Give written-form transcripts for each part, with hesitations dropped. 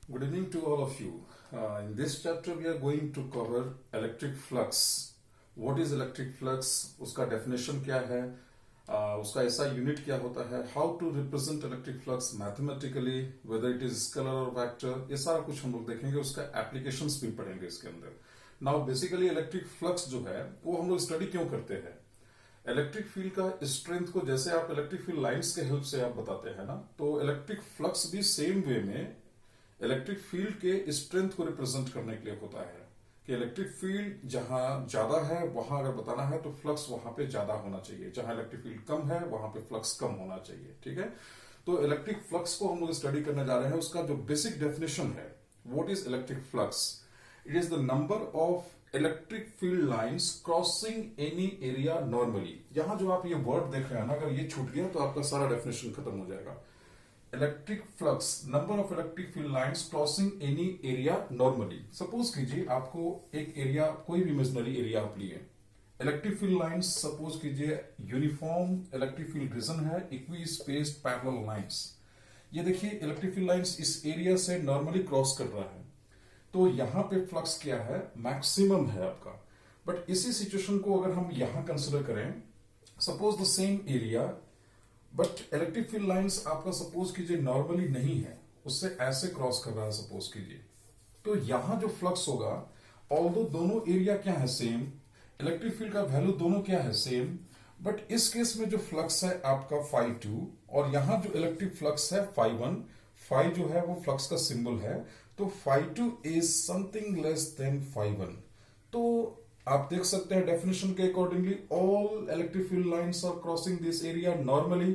Good evening to all of you. In this chapter, we are going to cover electric flux. What is electric flux? उसका definition क्या है? उसका ऐसा unit क्या होता है? How to represent electric flux mathematically, whether it is scalar or vector, ये सारा कुछ हम लोग देखेंगे. उसका applications भी पढ़ेंगे इसके अंदर. Now basically electric flux जो है वो हम लोग study क्यों करते हैं? इलेक्ट्रिक फील्ड का स्ट्रेंथ को जैसे आप इलेक्ट्रिक फील्ड लाइंस के हेल्प से आप बताते हैं ना, तो इलेक्ट्रिक फ्लक्स भी सेम वे में इलेक्ट्रिक फील्ड के स्ट्रेंथ को रिप्रेजेंट करने के लिए होता है कि इलेक्ट्रिक फील्ड जहां ज्यादा है वहां अगर बताना है तो फ्लक्स वहां पे ज्यादा होना चाहिए, जहां इलेक्ट्रिक फील्ड कम है वहां पे फ्लक्स कम होना चाहिए. ठीक है, तो इलेक्ट्रिक फ्लक्स को हम लोग स्टडी करने जा रहे हैं. उसका जो बेसिक डेफिनेशन है, what is electric flux? It is the number of electric field lines crossing any area normally. यहां जो आप ये वर्ड देख रहे हैं ना, अगर ये छूट गया तो आपका सारा डेफिनेशन खत्म हो जाएगा. Electric flux, number of electric field lines crossing any area normally. Suppose कीजिए आपको एक एरिया, कोई भी इमेजिनरी एरिया आप लिए, इलेक्ट्रिक फील्ड लाइंस सपोज कीजिए यूनिफॉर्म इलेक्ट्रिक फील्ड रीजन है, इक्वी स्पेस्ड पैरेलल लाइंस. ये देखिए इलेक्ट्रिक फील्ड लाइंस इस एरिया से नॉर्मली क्रॉस कर रहा है, तो यहां पे फ्लक्स क्या है? मैक्सिमम है आपका. बट इसी सिचुएशन को अगर हम यहां कंसिडर करें, suppose the same area but electric field lines आपका सपोज कीजिए नॉर्मली नहीं है, उससे ऐसे क्रॉस कर रहा है सपोज कीजिए, तो यहां जो फ्लक्स होगा, ऑल्दो दोनों एरिया क्या है सेम, इलेक्ट्रिक फील्ड का वैल्यू दोनों क्या है सेम, बट इस केस में जो फ्लक्स है आपका φ2 और यहां जो इलेक्ट्रिक फ्लक्स है φ1, फाइ जो है वो फ्लक्स का सिंबल है, तो φ2 इज समथिंग लेस देन φ1. तो आप देख सकते हैं डेफिनेशन के accordingly all electric field lines are crossing this area normally,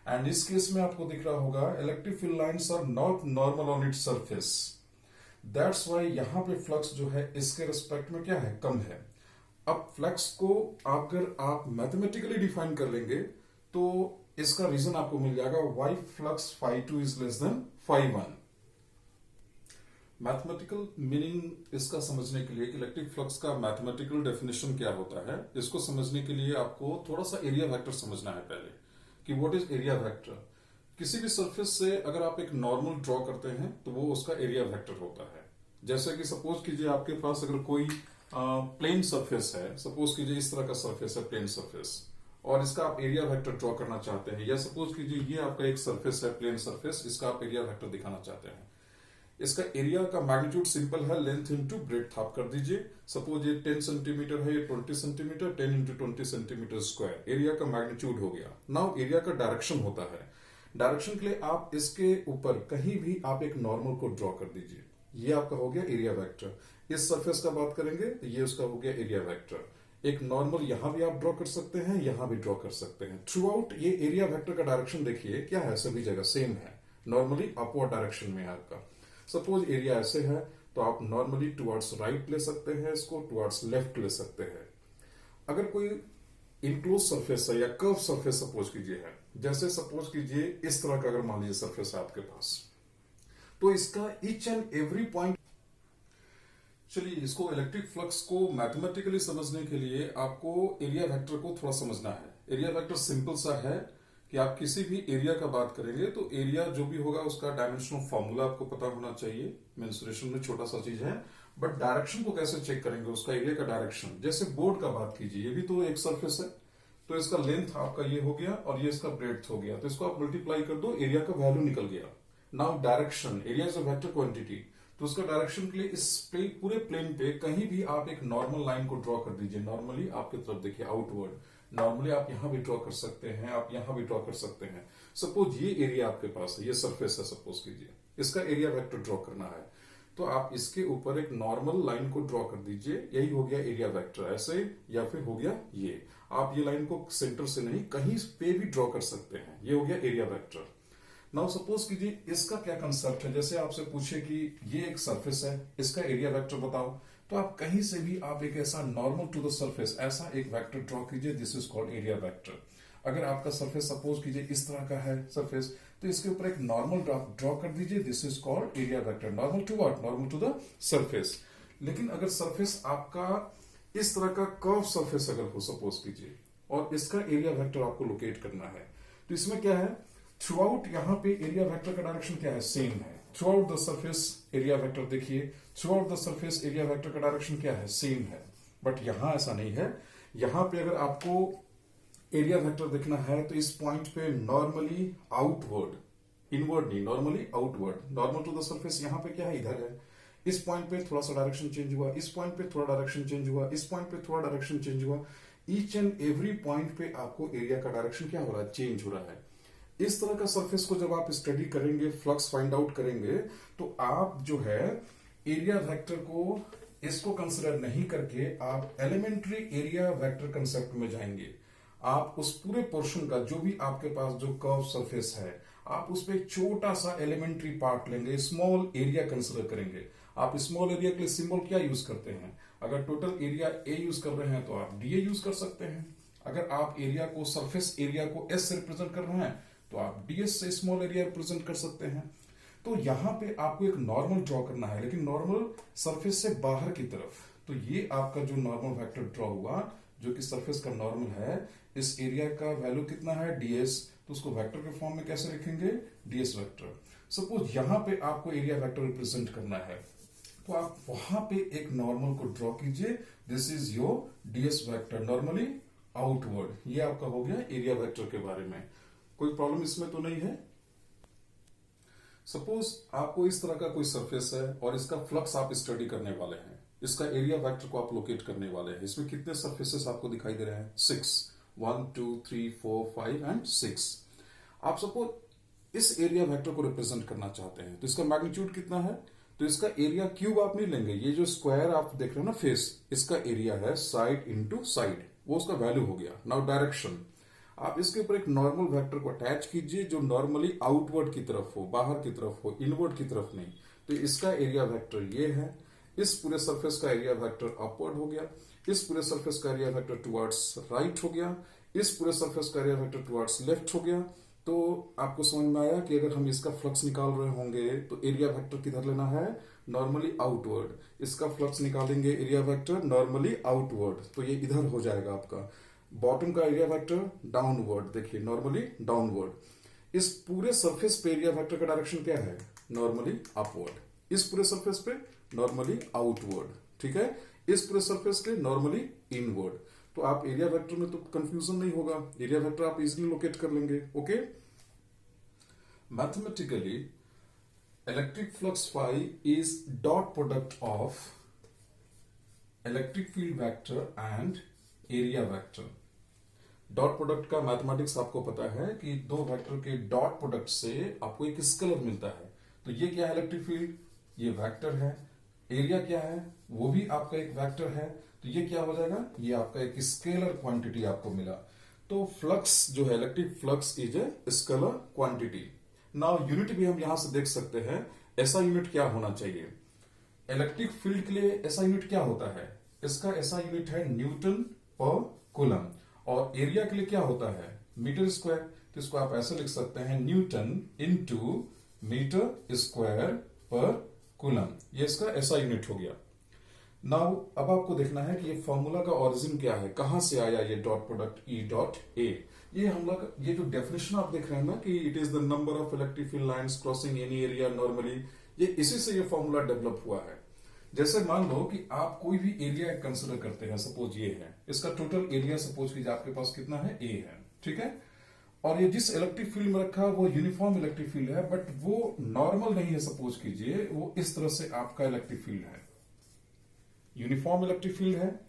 and इस केस में आपको दिख रहा होगा electric field lines are not normal on its surface. That's why यहां पे फ्लक्स जो है इसके रिस्पेक्ट में क्या है? कम है. अब फ्लक्स को अगर आप मैथमेटिकली डिफाइन कर लेंगे तो इसका रीजन आपको मिल जाएगा, why flux φ2 is less than φ1. Mathematical meaning इसका समझने के लिए कि इलेक्ट्रिक फ्लक्स का मैथमेटिकल डेफिनेशन क्या होता है, इसको समझने के लिए आपको थोड़ा सा एरिया वेक्टर समझना है पहले कि व्हाट इज एरिया वेक्टर. किसी भी सरफेस से अगर आप एक नॉर्मल ड्रॉ करते हैं तो वो उसका एरिया वेक्टर होता है. जैसे कि सपोज कीजिए आपके पास अगर कोई प्लेन सरफेस है, सपोज कीजिए इस तरह का सरफेस है प्लेन सरफेस, और इसका आप एरिया वेक्टर ड्रॉ करना चाहते हैं, या सपोज कीजिए ये आपका एक सरफेस है प्लेन सरफेस, इसका आप एरिया वेक्टर दिखाना चाहते हैं. इसका एरिया का मैग्नीट्यूड सिंपल है, लेंथ इंटू ब्रेड्थ आप कर दीजिए. सपोज ये 10 सेंटीमीटर है, ये 20 centimetre, 10 into 20 centimetre square area का मैग्नीट्यूड हो गया. नाउ एरिया का डायरेक्शन होता है, डायरेक्शन के लिए आप इसके ऊपर कहीं भी आप एक नॉर्मल को ड्रॉ कर दीजिए. ये आपका हो गया एरिया वेक्टर. इस सरफेस का बात करेंगे तो ये उसका हो गया एरिया वेक्टर. एक नॉर्मल यहां भी आप ड्रॉ कर सकते हैं, यहां भी ड्रॉ कर सकते हैं. थ्रू आउट ये एरिया वेक्टर का डायरेक्शन देखिए क्या है, सभी जगह सेम है, नॉर्मली अपवर्ड डायरेक्शन में है आपका. सपोज एरिया ऐसे है तो आप नॉर्मली टुवर्ड्स राइट ले सकते हैं, इसको टुवर्ड्स लेफ्ट ले सकते हैं. अगर कोई इनक्लोज सरफेस है या कर्व सरफेस सपोज कीजिए है, जैसे सपोज कीजिए इस तरह का अगर मान लीजिए सरफेस है आपके पास, तो इसका ईच एंड एवरी पॉइंट. चलिए इसको इलेक्ट्रिक फ्लक्स को मैथमेटिकली समझने के लिए आपको एरिया वेक्टर को थोड़ा समझना है. एरिया वेक्टर सिंपल सा है कि आप किसी भी एरिया का बात करेंगे तो एरिया जो भी होगा उसका डायमेंशनल फॉर्मूला आपको पता होना चाहिए. मेंसुरेशन में छोटा सा चीज है, बट डायरेक्शन को कैसे चेक करेंगे उसका एरिया का डायरेक्शन. जैसे बोर्ड का बात कीजिए, ये भी तो एक सरफेस है, तो इसका लेंथ आपका ये हो गया और ये इसका ब्रेड्थ हो गया, तो इसको आप मल्टीप्लाई कर दो, एरिया का वैल्यू निकल गया. Now direction, area is a vector quantity, तो उसका डायरेक्शन के लिए इस पूरे प्लेन पे कहीं भी आप एक नॉर्मल लाइन को ड्रॉ कर दीजिए. नॉर्मली आपकी तरफ देखिए आउटवर्ड, नॉर्मली आप यहां भी ड्रॉ कर सकते हैं, आप यहां भी ड्रॉ कर सकते हैं. सपोज ये एरिया आपके पास है, ये सरफेस है सपोज कीजिए, इसका एरिया वेक्टर ड्रॉ करना है, तो आप इसके ऊपर एक नॉर्मल लाइन को ड्रॉ कर दीजिए. यही हो गया एरिया वेक्टर, ऐसे, या फिर हो गया ये. आप ये लाइन को सेंटर से नहीं कहीं पे भी ड्रॉ कर सकते हैं, ये हो गया एरिया वेक्टर. नाउ सपोज कीजिए इसका क्या कंसेप्ट है, जैसे आपसे पूछे कि ये एक सरफेस है, इसका एरिया वेक्टर बताओ, तो आप कहीं से भी आप एक ऐसा नॉर्मल टू द सरफेस ऐसा एक वेक्टर ड्रॉ कीजिए, this is called area vector. अगर आपका सरफेस सपोज कीजिए इस तरह का है सरफेस, तो इसके ऊपर एक नॉर्मल ड्रॉ कर दीजिए, this is called area vector. Normal to what? Normal to the surface. लेकिन अगर सरफेस आपका इस तरह का कर्व सरफेस अगर हो सपोज कीजिए, और इसका एरिया वेक्टर आपको लोकेट करना है, तो इसमें क्या है, थ्रू आउट यहाँ पे एरिया वेक्टर का डायरेक्शन क्या है? सेम है. Throughout the surface area vector देखिए, throughout the surface area vector का डायरेक्शन क्या है, सेम है। बट यहां ऐसा नहीं है। यहां पे अगर आपको एरिया वेक्टर देखना है तो इस पॉइंट पे नॉर्मली आउटवर्ड, इनवर्ड नहीं, normally outward, normal to the surface यहां पे क्या है, इधर है। इस पॉइंट पे थोड़ा सा डायरेक्शन चेंज हुआ, इस पॉइंट पे थोड़ा डायरेक्शन चेंज हुआ, इस पॉइंट पे थोड़ा डायरेक्शन चेंज हुआ। ईच एंड एवरी पॉइंट पे आपको एरिया का डायरेक्शन क्या हो रहा है, चेंज हो रहा है। इस तरह का सरफेस को जब आप स्टडी करेंगे, फ्लक्स फाइंड आउट करेंगे, तो आप जो है एरिया वेक्टर को इसको कंसिडर नहीं करके आप एलिमेंट्री एरिया वेक्टर कंसेप्ट में जाएंगे। आप उस पूरे पोर्शन का जो भी आपके पास जो कर्व सरफेस है, आप उस पर एक छोटा सा एलिमेंट्री पार्ट लेंगे, स्मॉल एरिया कंसिडर करेंगे। आप स्मॉल एरिया के लिए सिंबल क्या यूज करते हैं, अगर टोटल एरिया ए यूज कर रहे हैं तो आप डीए यूज कर सकते हैं। अगर आप एरिया को, सरफेस एरिया को एस से रिप्रेजेंट कर रहे हैं तो आप डीएस से स्मॉल एरिया रिप्रेजेंट कर सकते हैं। तो यहां पे आपको एक नॉर्मल ड्रॉ करना है, लेकिन नॉर्मल सरफेस से बाहर की तरफ। तो ये आपका जो नॉर्मल वेक्टर ड्रॉ हुआ, जो कि सरफेस का नॉर्मल है, इस एरिया का वैल्यू कितना है, डीएस। तो उसको वेक्टर के फॉर्म में कैसे लिखेंगे, डीएस वेक्टर। सपोज यहां पे आपको एरिया वेक्टर रिप्रेजेंट करना है, तो आप वहां पे एक नॉर्मल को ड्रॉ कीजिए। This is your DS vector, normally outward. ये आपका हो गया एरिया वेक्टर के बारे में। कोई प्रॉब्लम इसमें तो नहीं है। सपोज आपको इस तरह का कोई सरफेस है और इसका फ्लक्स आप स्टडी करने वाले हैं, इसका एरिया वेक्टर को आप लोकेट करने वाले हैं। इसमें कितने सरफेसेस आपको दिखाई दे रहे हैं, 6, 1 2 3 4 5 एंड 6। आप सपोज इस एरिया वेक्टर को रिप्रेजेंट करना चाहते हैं, तो इसका मैग्नीट्यूड कितना है, तो इसका एरिया क्यूब आप नहीं लेंगे, ये जो स्क्वायर आप देख रहे हो ना फेस, इसका एरिया है साइड इंटू साइड, वो उसका वैल्यू हो गया। नाउ डायरेक्शन, आप इसके ऊपर एक नॉर्मल वेक्टर को अटैच कीजिए जो नॉर्मली आउटवर्ड की तरफ हो, बाहर की तरफ हो, इनवर्ड की तरफ नहीं। तो इसका एरिया वेक्टर ये है। इस पूरे सरफेस का एरिया वेक्टर अपवर्ड हो गया, इस पूरे सरफेस का एरिया वेक्टर टुवर्ड्स राइट हो गया, इस पूरे सरफेस का एरिया वेक्टर टुवर्ड्स लेफ्ट हो गया। तो आपको समझ में आया कि अगर हम इसका फ्लक्स निकाल रहे होंगे तो एरिया वेक्टर किधर लेना है, नॉर्मली आउटवर्ड। इसका फ्लक्स निकालेंगे एरिया वेक्टर नॉर्मली आउटवर्ड, तो ये इधर हो जाएगा आपका। बॉटम का एरिया वेक्टर डाउनवर्ड, देखिए नॉर्मली डाउनवर्ड। इस पूरे सरफेस पे एरिया वेक्टर का डायरेक्शन क्या है, नॉर्मली अपवर्ड। इस पूरे सरफेस पे नॉर्मली आउटवर्ड, ठीक है। इस पूरे सरफेस के नॉर्मली इनवर्ड। तो आप एरिया वेक्टर में तो कंफ्यूजन नहीं होगा, एरिया वेक्टर आप इजीली लोकेट कर लेंगे। Okay, mathematically electric flux phi is dot product of electric field vector and area vector. Dot product का मैथमेटिक्स आपको पता है कि दो वेक्टर के डॉट प्रोडक्ट से आपको एक स्केलर मिलता है। तो ये क्या है, इलेक्ट्रिक फील्ड, ये वेक्टर है। एरिया क्या है, वो भी आपका एक वेक्टर है। तो ये क्या हो जाएगा, ये आपका एक स्केलर क्वांटिटी आपको मिला। तो फ्लक्स जो है, electric flux is a scalar quantity. Now unit भी हम यहां से देख सकते हैं, ऐसा यूनिट क्या होना चाहिए। इलेक्ट्रिक फील्ड के लिए ऐसा यूनिट क्या होता है, इसका ऐसा यूनिट है न्यूटन पर कूलम। और एरिया के लिए क्या होता है, मीटर स्क्वायर। तो इसको आप ऐसे लिख सकते हैं, Newton into metre square per coulomb. ये इसका ऐसा यूनिट हो गया। नाउ अब आपको देखना है कि ये फॉर्मूला का ओरिजिन क्या है, कहां से आया ये dot product E dot A. ये हम लोग, ये जो डेफिनेशन आप देख रहे हैं ना कि it is the number of electric field lines crossing any area normally, ये इसी से ये फॉर्मूला डेवलप हुआ है। जैसे मान लो कि आप कोई भी एरिया कंसिडर करते हैं, सपोज ये है, इसका टोटल एरिया सपोज कीजिए आपके पास कितना है, ए है, ठीक है। और ये जिस इलेक्ट्रिक फील्ड में रखा है वो यूनिफॉर्म इलेक्ट्रिक फील्ड है, बट वो नॉर्मल नहीं है। सपोज कीजिए वो इस तरह से आपका इलेक्ट्रिक फील्ड है, यूनिफॉर्म इलेक्ट्रिक फील्ड है,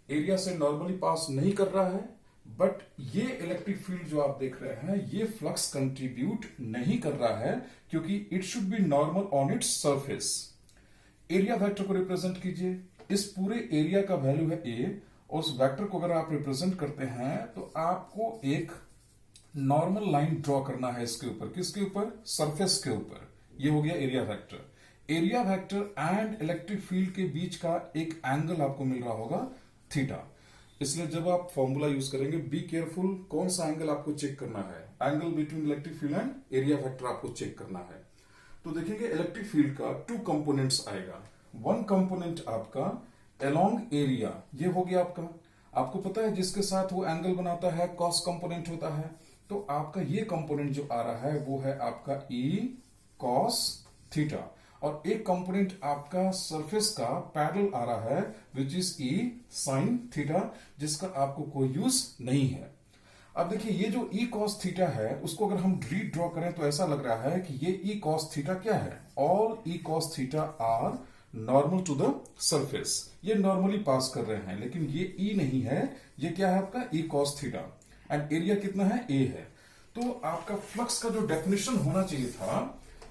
एरिया से नॉर्मली पास नहीं कर रहा है, बट ये इलेक्ट्रिक फील्ड जो आप देख रहे हैं ये फ्लक्स कंट्रीब्यूट नहीं कर रहा है, क्योंकि it should be normal on its surface. Area vector को रिप्रेजेंट कीजिए, इस पूरे एरिया का वैल्यू है ए, और उस वेक्टर को अगर आप रिप्रेजेंट करते हैं तो आपको एक नॉर्मल लाइन ड्रॉ करना है इसके ऊपर, किसके ऊपर, सरफेस के ऊपर। ये हो गया area vector. Area vector and electric field के बीच का एक एंगल आपको मिल रहा होगा थीटा। इसलिए जब आप फॉर्मूला यूज करेंगे, बी केयरफुल, कौन सा एंगल आपको चेक करना है, angle between electric field and area vector आपको चेक करना है। तो देखेंगे इलेक्ट्रिक फील्ड का 2 कंपोनेंट्स आएगा। 1 कंपोनेंट आपका अलोंग एरिया, ये हो गया आपका, आपको पता है जिसके साथ वो एंगल बनाता है कॉस कंपोनेंट होता है। तो आपका ये कंपोनेंट जो आ रहा है वो है आपका ई कॉस थीटा, और एक कंपोनेंट आपका सरफेस का पैरेलल आ रहा है which is E sine theta, जिसका आपको कोई यूज नहीं है। अब देखिए ये जो ई कॉस थीटा है उसको अगर हम रीड्रॉ करें तो ऐसा लग रहा है कि ये ई कॉस थीटा क्या है, all E cos theta are normal to the surface, ये नॉर्मली पास कर रहे हैं, लेकिन ये ई नहीं है, ये क्या है आपका ई कॉस थीटा, एंड एरिया कितना है, ए है। तो आपका फ्लक्स का जो डेफिनेशन होना चाहिए था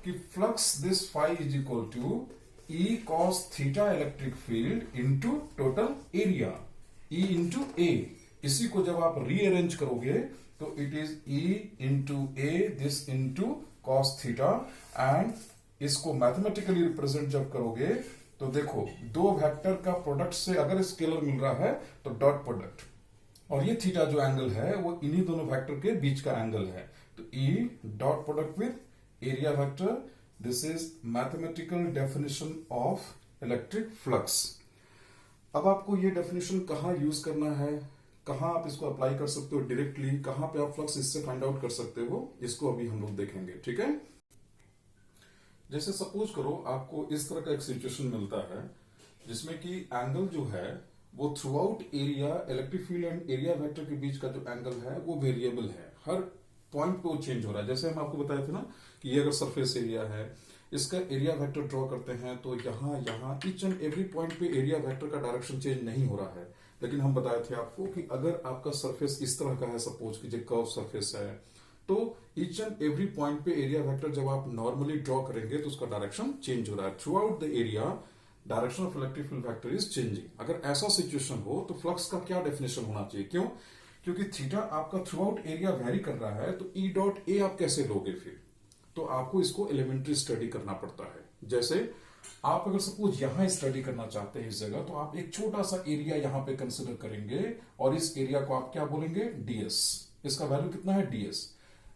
कि flux this phi is equal to E cos theta electric field into total area, E into A. इसी को जब आप रीअरेंज करोगे तो it is E into A this into cos theta, and इसको मैथमेटिकली रिप्रेजेंट जब करोगे तो देखो दो वेक्टर का प्रोडक्ट से अगर स्केलर मिल रहा है तो डॉट प्रोडक्ट, और ये थीटा जो एंगल है वो इन्हीं दोनों वेक्टर के बीच का एंगल है, तो ई dot product with area vector, this is mathematical definition of electric flux. अब आपको ये डेफिनेशन कहाँ यूज करना है, कहाँ आप इसको अप्लाई कर सकते हो डायरेक्टली, कहाँ पे आप फ्लक्स इससे फाइंड आउट कर सकते हो, इसको अभी हम लोग देखेंगे, ठीक है। जैसे सपोज करो आपको इस तरह का एक सिचुएशन मिलता है जिसमें कि एंगल जो है वो through out area, electric field and area vector के बीच का जो एंगल है वो वेरिएबल है, हर पॉइंट पे वो चेंज हो रहा है। जैसे हम आपको बताए थे ना कि ये अगर सरफेस एरिया है, इसका एरिया वेक्टर ड्रॉ करते हैं तो यहाँ ईच एंड एवरी पॉइंट पे एरिया वेक्टर का डायरेक्शन चेंज नहीं हो रहा है, लेकिन हम बताए थे आपको कि अगर आपका सरफेस इस तरह का है, सपोज कीजिए कर्व सरफेस है, तो ईच एंड एवरी पॉइंट पे एरिया वेक्टर जब आप नॉर्मली ड्रॉ करेंगे तो उसका डायरेक्शन चेंज हो रहा है, throughout the area direction of electric field vector is changing. अगर ऐसा सिचुएशन हो तो फ्लक्स का क्या डेफिनेशन होना चाहिए, क्यों, क्योंकि थीटा आपका थ्रू आउट एरिया वेरी कर रहा है, तो ई डॉट ए आप कैसे लोगे फिर, तो आपको इसको एलिमेंट्री स्टडी करना पड़ता है। जैसे आप अगर सपोज यहां स्टडी करना चाहते हैं इस जगह, तो आप एक छोटा सा एरिया यहां पे कंसिडर करेंगे और इस एरिया को आप क्या बोलेंगे, डीएस, इसका वैल्यू कितना है, डीएस।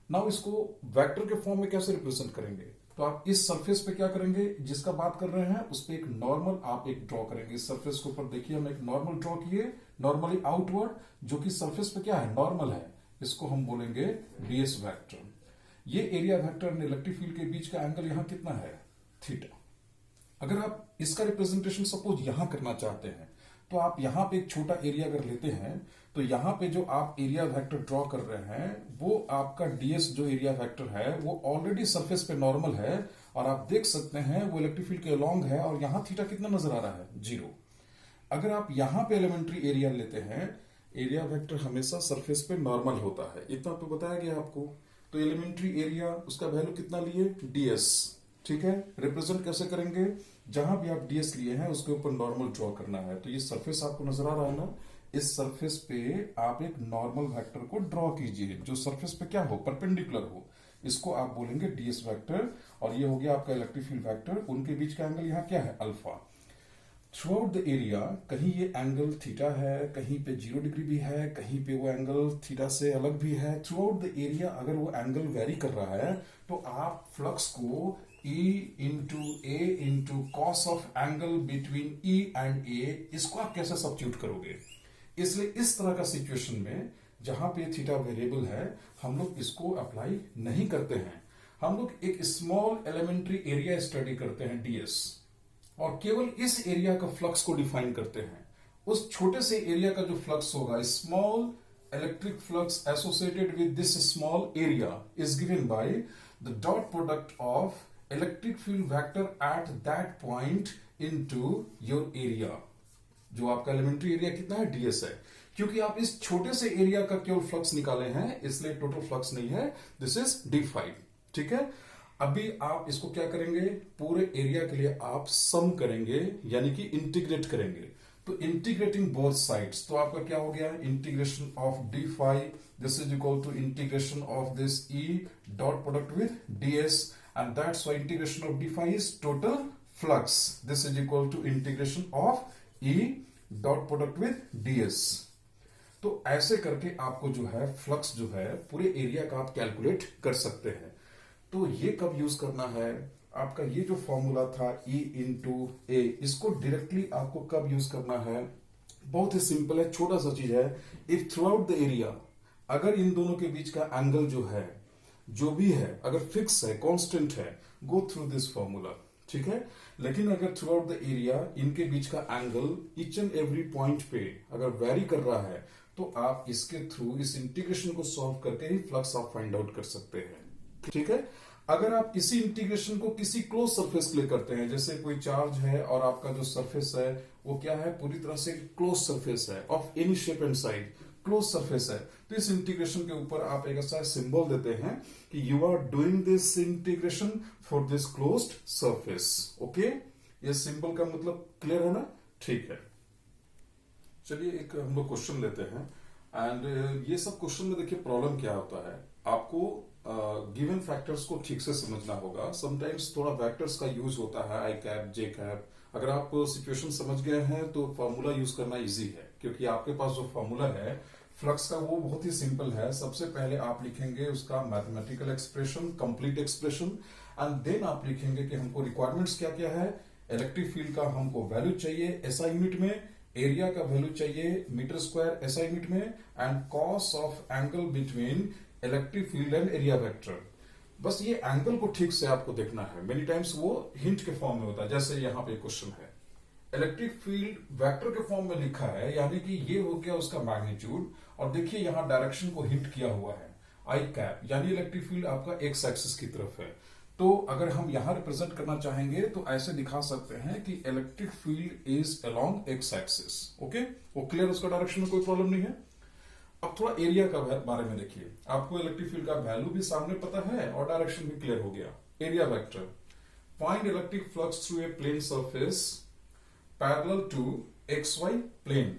नाउ इसको वेक्टर के फॉर्म में कैसे रिप्रेजेंट करेंगे, तो आप इस सरफेस पे क्या करेंगे, जिसका बात कर रहे हैं उस पे एक नॉर्मल आप एक ड्रॉ करेंगे। इस सरफेस के ऊपर देखिए हम एक नॉर्मल ड्रॉ किए, नॉर्मली आउटवर्ड, जो कि सरफेस पे क्या है, नॉर्मल है, इसको हम बोलेंगे डीएस वेक्टर। ये एरिया वेक्टर और इलेक्ट्रिक फील्ड के बीच का एंगल यहां कितना है, थीटा। अगर आप इसका रिप्रेजेंटेशन सपोज यहां करना चाहते हैं तो आप यहां पे एक छोटा एरिया अगर लेते हैं तो यहां पे जो आप एरिया वेक्टर ड्रॉ कर रहे हैं वो आपका डीएस जो एरिया वेक्टर है वो ऑलरेडी सरफेस पे नॉर्मल है, और आप देख सकते हैं वो इलेक्ट्रिक फील्ड के अलोंग है, और यहां थीटा कितना नजर आ रहा है, 0। अगर आप यहां पे एलिमेंट्री एरिया लेते हैं, एरिया वेक्टर हमेशा सरफेस पे नॉर्मल होता है, इतना तो बताया गया आपको। तो एलिमेंट्री एरिया उसका वैल्यू कितना लिए, डीएस, ठीक है। रिप्रेजेंट कैसे करेंगे, जहां भी आप डीएस लिए हैं उसके ऊपर नॉर्मल ड्रॉ करना है। तो ये सरफेस आपको नजर आ रहा है ना, इस सरफेस पे आप एक नॉर्मल वेक्टर को ड्रॉ कीजिए जो सरफेस पे क्या हो, परपेंडिकुलर हो, इसको आप बोलेंगे डीएस वेक्टर, और ये हो गया आपका इलेक्ट्रिक फील्ड वेक्टर, उनके बीच का एंगल यहाँ क्या है, alpha. Through out the area कहीं ये एंगल थीटा है, कहीं पे 0 डिग्री भी है, कहीं पे वो एंगल थीटा से अलग भी है। थ्रू आउट द एरिया अगर वो एंगल वेरी कर रहा है तो आप फ्लक्स को E into A into cos of angle between E and A, इसको आप कैसे सब्स्टिट्यूट करोगे। इसलिए इस तरह का सिचुएशन में जहां पे थीटा वेरिएबल है हम लोग इसको अप्लाई नहीं करते हैं, हम लोग एक स्मॉल एलिमेंट्री एरिया स्टडी करते हैं डीएस, और केवल इस एरिया का फ्लक्स को डिफाइन करते हैं। उस छोटे से एरिया का जो फ्लक्स होगा, small electric flux associated with this small area is given by the dot product of electric field vector at that point into your area. जो आपका एलिमेंट्री एरिया कितना है, डीएस है, क्योंकि आप इस छोटे से एरिया का केवल फ्लक्स निकाले हैं इसलिए टोटल फ्लक्स नहीं है, दिस इज डी5, ठीक है। अभी आप इसको क्या करेंगे, पूरे एरिया के लिए आप सम करेंगे, यानी कि इंटीग्रेट करेंगे। तो इंटीग्रेटिंग बोथ साइड्स, तो आपका क्या हो गया, इंटीग्रेशन ऑफ डी5 this is equal to integration of this E dot product with ds, and that's why integration of d phi is total flux, this is equal to integration of E dot product with ds। तो ऐसे करके आपको जो है flux जो है पूरे area का आप कैलकुलेट कर सकते हैं। तो ये कब यूज करना है, आपका ये जो फॉर्मूला था E इंटू ए, इसको डायरेक्टली आपको कब यूज करना है, बहुत ही सिंपल है, छोटा सा चीज है। If through out the area अगर इन दोनों के बीच का एंगल जो है जो भी है अगर फिक्स है, कांस्टेंट है, गो थ्रू दिस फॉर्मूला, ठीक है। लेकिन अगर थ्रू आउट द एरिया इनके बीच का angle each and every point पे अगर वेरी कर रहा है तो आप इसके थ्रू इस इंटीग्रेशन को सॉल्व करके ही फ्लक्स आप फाइंड आउट कर सकते हैं, ठीक है। अगर आप इसी इंटीग्रेशन को किसी क्लोज सरफेस के लिए करते हैं, जैसे कोई चार्ज है और आपका जो सरफेस है वो क्या है, पूरी तरह से क्लोज सरफेस है, of any shape and size, close surface है, तो इस इंटीग्रेशन के ऊपर आप एक ऐसा सिंबल देते हैं कि you are doing this integration for this closed surface. Okay, ये सिंबल का मतलब क्लियर है ना? ठीक है, चलिए एक हम लोग क्वेश्चन लेते हैं। एंड ये सब क्वेश्चन में देखिए प्रॉब्लम क्या होता है, आपको गिवन फैक्टर्स को ठीक से समझना होगा। समटाइम्स थोड़ा फैक्टर्स का यूज होता है, आई कैप, जे कैप। अगर आप सिचुएशन समझ गए हैं तो फॉर्मूला यूज करना इजी है, क्योंकि आपके पास जो फॉर्मूला है फ्लक्स का वो बहुत ही सिंपल है। सबसे पहले आप लिखेंगे उसका mathematical expression, complete expression, and then आप लिखेंगे कि हमको रिक्वायरमेंट्स क्या क्या है। इलेक्ट्रिक फील्ड का हमको वैल्यू चाहिए एसआई यूनिट में, एरिया का वैल्यू चाहिए मीटर स्क्वायर एसआई यूनिट में, and cos of angle between electric field and area vector. बस ये एंगल को ठीक से आपको देखना है। मेनी टाइम्स वो हिंट के फॉर्म में होता है, जैसे यहाँ पे क्वेश्चन है इलेक्ट्रिक फील्ड वेक्टर के फॉर्म में लिखा है, यानी कि ये हो गया उसका मैग्नीट्यूड, और देखिए यहाँ डायरेक्शन को हिंट किया हुआ है आई कैप, यानी इलेक्ट्रिक फील्ड आपका एक्स एक्सिस की तरफ है। तो अगर हम यहां रिप्रेजेंट करना चाहेंगे तो ऐसे दिखा सकते हैं कि electric field is along x axis. Okay, वो क्लियर, उसका डायरेक्शन में कोई प्रॉब्लम नहीं है। अब थोड़ा एरिया का बारे में देखिए, आपको इलेक्ट्रिक फील्ड का वैल्यू भी सामने पता है और डायरेक्शन भी क्लियर हो गया। Area vector, find electric flux through a plane surface parallel to XY plane.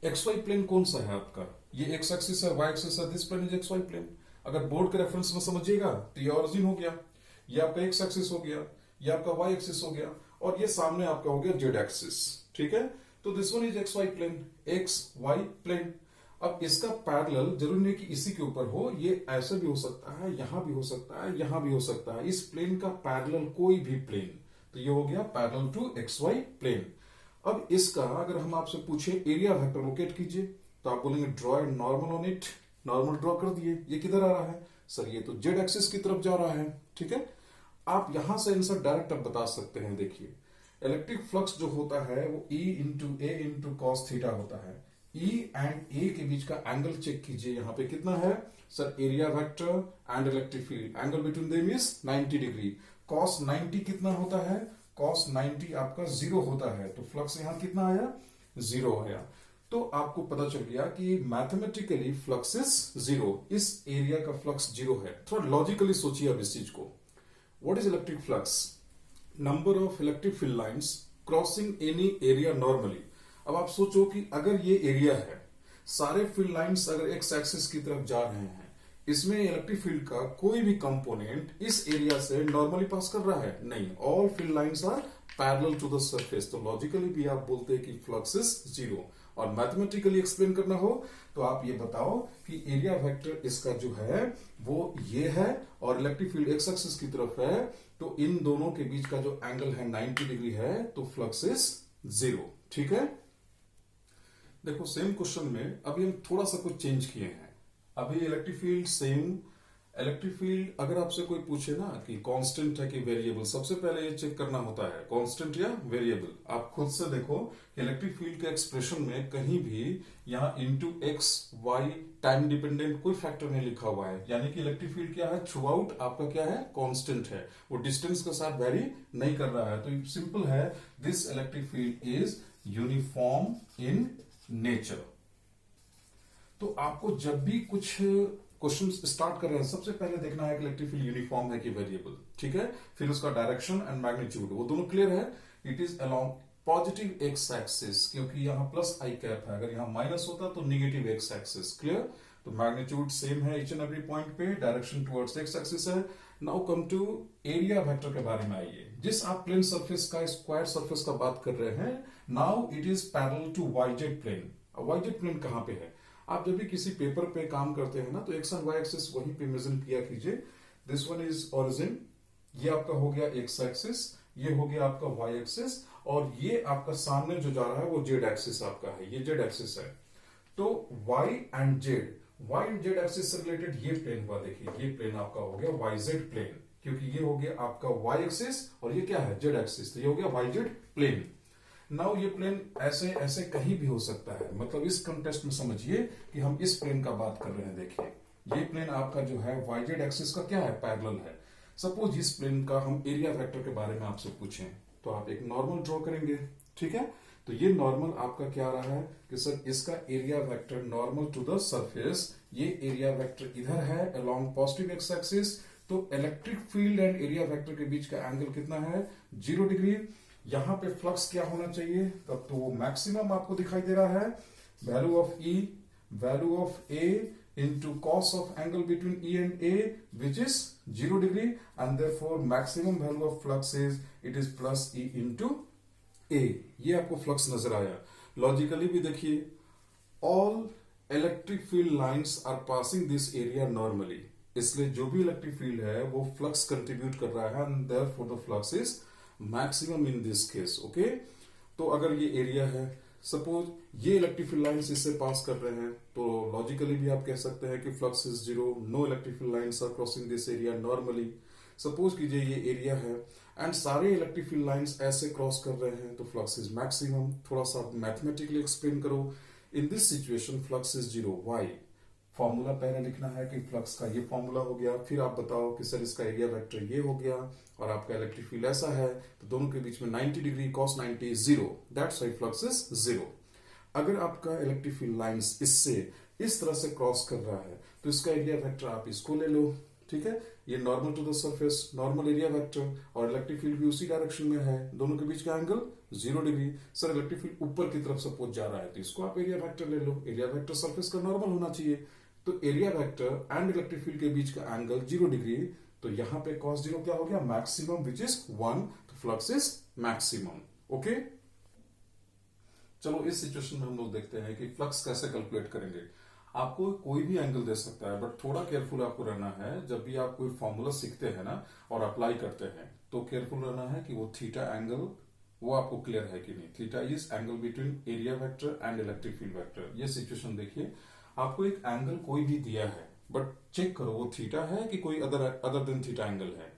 XY plane कौन सा है आपका, ये एक्स एक्सिस है, वाई एक्सिस है, this plane is XY plane. अगर बोर्ड के रेफरेंस में समझिएगा तो ये ओरिजिन हो गया, ये आपका एक्स एक्सिस हो गया, ये आपका वाई एक्सिस हो गया, और ये सामने आपका हो गया जेड एक्सिस, ठीक है। तो this one is XY plane, XY plane. अब इसका पैरेलल जरूरी नहीं कि इसी के ऊपर हो, ये ऐसे भी हो सकता है, यहां भी हो सकता है, यहां भी हो सकता है। इस प्लेन का पैरेलल कोई भी प्लेन, तो ये हो गया पैरेलल टू XY प्लेन। अब इसका अगर हम आपसे पूछे एरिया वेक्टर लोकेट कीजिए, तो आप बोलेंगे draw normal on it. Normal draw कर दिए, ये किधर आ रहा है सर, ये तो जेड एक्सिस की तरफ जा रहा है, ठीक है। आप यहां से आंसर डायरेक्ट अब बता सकते हैं। देखिए इलेक्ट्रिक फ्लक्स जो होता है वो E इंटू ए इंटू कॉस थीटा होता है। E एंड A के बीच का एंगल चेक कीजिए, यहाँ पे कितना है sir, area vector and electric field, angle between them is 90 degree. Cos 90 कितना होता है, कॉस 90 आपका 0 होता है, तो फ्लक्स यहां कितना आया, 0 आया। तो आपको पता चल गया कि मैथमेटिकली फ्लक्स इज 0, इस एरिया का फ्लक्स 0 है। थोड़ा लॉजिकली सोचिए अब इस चीज को। What is electric flux, number of electric field lines crossing any area normally. अब आप सोचो कि अगर ये एरिया है, सारे फील्ड लाइंस अगर एक्स एक्सिस की तरफ जा रहे हैं, इसमें इलेक्ट्रिक फील्ड का कोई भी कंपोनेंट इस एरिया से नॉर्मली पास कर रहा है, नहीं, all field lines are parallel to the surface. तो लॉजिकली भी आप बोलते हैं कि फ्लक्स इज 0। और मैथमेटिकली एक्सप्लेन करना हो तो आप ये बताओ कि एरिया वेक्टर इसका जो है वो ये है और इलेक्ट्रिक फील्ड एक्स एक्सिस की तरफ है, तो इन दोनों के बीच का जो एंगल है 90 डिग्री है, तो फ्लक्स इज 0, ठीक है। देखो सेम क्वेश्चन में अभी हम थोड़ा सा कुछ चेंज किए हैं। अभी electric field same, electric field अगर आपसे कोई पूछे ना कि कांस्टेंट है कि वेरिएबल, सबसे पहले ये चेक करना होता है कांस्टेंट या वेरिएबल। आप खुद से देखो कि इलेक्ट्रिक फील्ड के एक्सप्रेशन में कहीं भी यहाँ into X Y time dependent कोई फैक्टर नहीं लिखा हुआ है, यानी कि इलेक्ट्रिक फील्ड क्या है, थ्रू आउट आपका क्या है, कांस्टेंट है, वो डिस्टेंस के साथ वेरी नहीं कर रहा है। तो सिंपल है, this electric field is uniform in nature. तो आपको जब भी कुछ क्वेश्चन स्टार्ट कर रहे हैं, सबसे पहले देखना है कि इलेक्ट्रिक फील्ड यूनिफॉर्म है कि वेरिएबल, ठीक है। फिर उसका डायरेक्शन एंड मैग्नीट्यूड, वो दोनों क्लियर है। It is along positive x axis, क्योंकि यहाँ प्लस आई कैप है, अगर यहाँ माइनस होता तो निगेटिव एक्स एक्सिस, क्लियर। तो मैग्नीट्यूड सेम है ईच एंड एवरी पॉइंट पे, डायरेक्शन टुवर्ड्स एक्स एक्सिस है। Now come to area vector के बारे में आइए। जिस आप प्लेन सरफेस का, स्क्वायर सरफेस का बात कर रहे हैं, now it is parallel to YZ plane. YZ plane कहां पे है, आप जब भी किसी पेपर पे काम करते हैं ना, तो एक्स एंड वाई एक्सिस वहीं पे इमेजिन किया कीजिए। दिस वन इज ओरिजिन, ये आपका हो गया एक्स एक्सिस, ये हो गया आपका वाई एक्सिस, और ये आपका सामने जो जा रहा है वो जेड एक्सिस आपका है, ये जेड एक्सिस है। तो y and z y and z axis से रिलेटेड ये प्लेन हुआ, देखिए ये प्लेन आपका हो गया वाई जेड प्लेन, क्योंकि ये हो गया आपका वाई एक्सिस और ये क्या है जेड एक्सिस, तो ये हो गया वाई जेड प्लेन। नाउ ये प्लेन ऐसे ऐसे कहीं भी हो सकता है, मतलब इस कंटेस्ट में समझिए कि हम इस प्लेन का बात कर रहे हैं। देखिए ये प्लेन आपका जो है वाई जेड एक्सिस का क्या है, पैरेलल है। सपोज इस प्लेन का हम एरिया वेक्टर के बारे में आपसे पूछें तो आप एक नॉर्मल ड्रॉ करेंगे, ठीक है। तो ये नॉर्मल आपका क्या रहा है कि सर इसका area vector normal to the surface, ये एरिया वेक्टर इधर है अलोंग पॉजिटिव एक्स एक्सिस, तो electric field and area vector के बीच का एंगल कितना है 0 डिग्री। यहां पे फ्लक्स क्या होना चाहिए, तब तो वो मैक्सिमम आपको दिखाई दे रहा है, value of E, value of A into cos of angle between E and A, which is 0 degree, and therefore maximum value of flux is it is plus E into A। ये आपको flux नजर आया। Logically भी देखिए, all electric field lines are passing this area normally, इसलिए जो भी electric field है वो फ्लक्स कंट्रीब्यूट कर रहा है, and therefore the flux is maximum in this case, okay। तो अगर ये एरिया है, सपोज ये इलेक्ट्रिक फील्ड लाइंस इससे पास कर रहे हैं, तो लॉजिकली भी आप कह सकते हैं कि flux is 0, no electric field lines are crossing this area normally. Suppose कीजिए ये एरिया है एंड सारे इलेक्ट्रिक फील्ड लाइंस ऐसे क्रॉस कर रहे हैं, तो फ्लक्स इज मैक्सिमम। थोड़ा सा मैथमेटिकली एक्सप्लेन करो, in this situation flux is 0, why. Formula पहले लिखना है कि फ्लक्स का ये फॉर्मूला हो गया, फिर आप बताओ कि सर इसका एरिया वेक्टर ये हो गया और आपका इलेक्ट्रिक फील्ड ऐसा है, तो दोनों के बीच में 90 degree cos 90 0, that's why flux is 0। अगर आपका इलेक्ट्रिक फील्ड लाइंस इससे इस तरह से क्रॉस कर रहा है तो इसका एरिया वेक्टर आप इसको ले लो, ठीक है। ये normal to the surface, normal area vector, और इलेक्ट्रिक फील्ड भी उसी डायरेक्शन में है, दोनों के बीच का angle 0 degree. Sir electric field ऊपर की तरफ सपोज जा रहा है, तो इसको आप एरिया वेक्टर ले लो, एरिया वेक्टर सरफेस का नॉर्मल होना चाहिए, तो area vector and electric field के बीच का एंगल 0 डिग्री, तो यहां पे cos 0 क्या हो गया, मैक्सिमम, विच इज 1, तो फ्लक्स इज मैक्सिमम, ओके। चलो इस सिचुएशन में हम लोग देखते हैं कि फ्लक्स कैसे कैलकुलेट करेंगे। आपको कोई भी एंगल दे सकता है, बट थोड़ा केयरफुल आपको रहना है। जब भी आप कोई फॉर्मूला सीखते हैं ना और अप्लाई करते हैं, तो केयरफुल रहना है कि वो थीटा एंगल वो आपको क्लियर है कि नहीं। Theta is angle between area vector and electric field vector. ये सिचुएशन देखिए, आपको एक एंगल कोई भी दिया है, बट चेक करो वो थीटा है कि कोई अदर देन थीटा एंगल है।